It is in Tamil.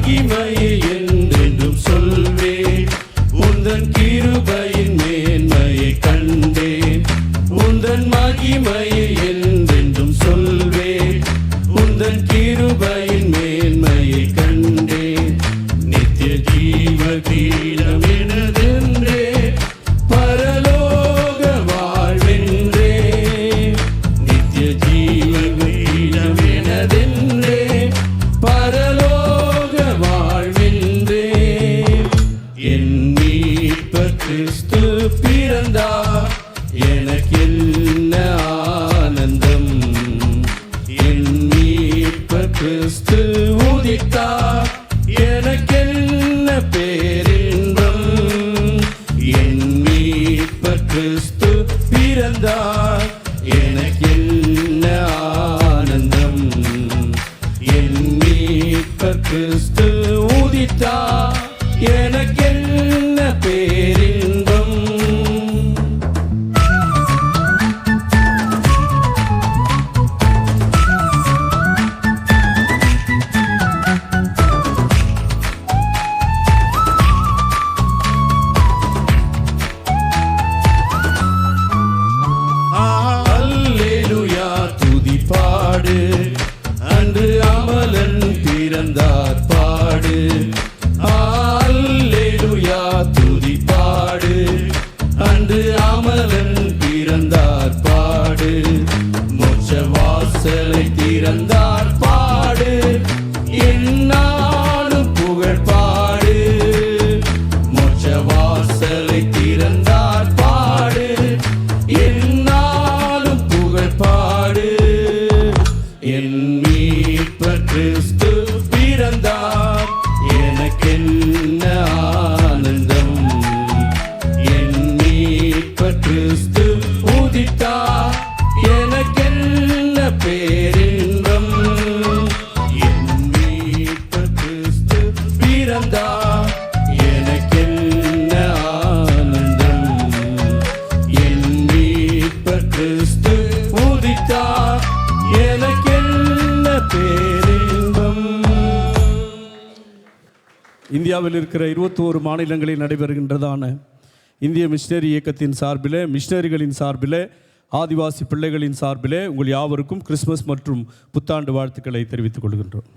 மகிமையை என்றென்றும் சொல்வேன். உந்தன் கிருபையின் மேன்மையை கண்டேன். உந்தன் மகிமையை என்றென்றும் சொல்வேன். உந்தன் கிருபையின் மேன்மையை கண்டேன். நித்திய ஜீவ கிரீடம் எனதென்றே பரலோக வாழ்வென்றே. நித்திய ஜீவ கிரீடம் எனதென்றே பரலோக வாழ்வென்றே. என் மீட்பர் கிறிஸ்து பிறந்தார், எனக்கென்ன ஆனந்தம். என் மீட்பர் கிறிஸ்து உதித்தார், எனக்கென்ன பேரின்பம். என் மீட்பர் கிறிஸ்து பிறந்தார், எனக்கென்ன ஆனந்தம். என் மீட்பர் கிறிஸ்து உதித்தார், எனக்கென்ன பேரின்பம். அல்லேலூயா துதி பாடு, அன்று அமலன் பிறந்தார் பாடு. அல்லேலூயா துதி பாடு, அன்று அமலன் பிறந்தார் பாடு. மோட்ச வாசலை திறந்தார் பாடு, என்னாலும் புகழ் பாடு. மோட்ச வாசலை திறந்தார் பாடு, என்னாலும் புகழ் பாடு. என் மீட்பர் கிறிஸ்து பிறந்தார், எனக்கென்ன ஆனந்தம். என் மீட்பர் கிறிஸ்து உதித்தார், எனக்கென்ன பேரின்பம். என் மீட்பர் கிறிஸ்து பிறந்தார், எனக்கென்ன ஆனந்தம். என் மீட்பர் கிறிஸ்து உதித்தார், எனக்கென்ன பேரின்பம். இந்தியாவில் இருக்கிற 21 மாநிலங்களில் நடைபெறுகின்றதான இந்திய மிஷனரி இயக்கத்தின் சார்பிலே, மிஷனரிகளின் சார்பிலே, ஆதிவாசி பிள்ளைகளின் சார்பிலே உங்கள் யாவருக்கும் கிறிஸ்மஸ் மற்றும் புத்தாண்டு வாழ்த்துக்களை தெரிவித்துக் கொள்கின்றோம்.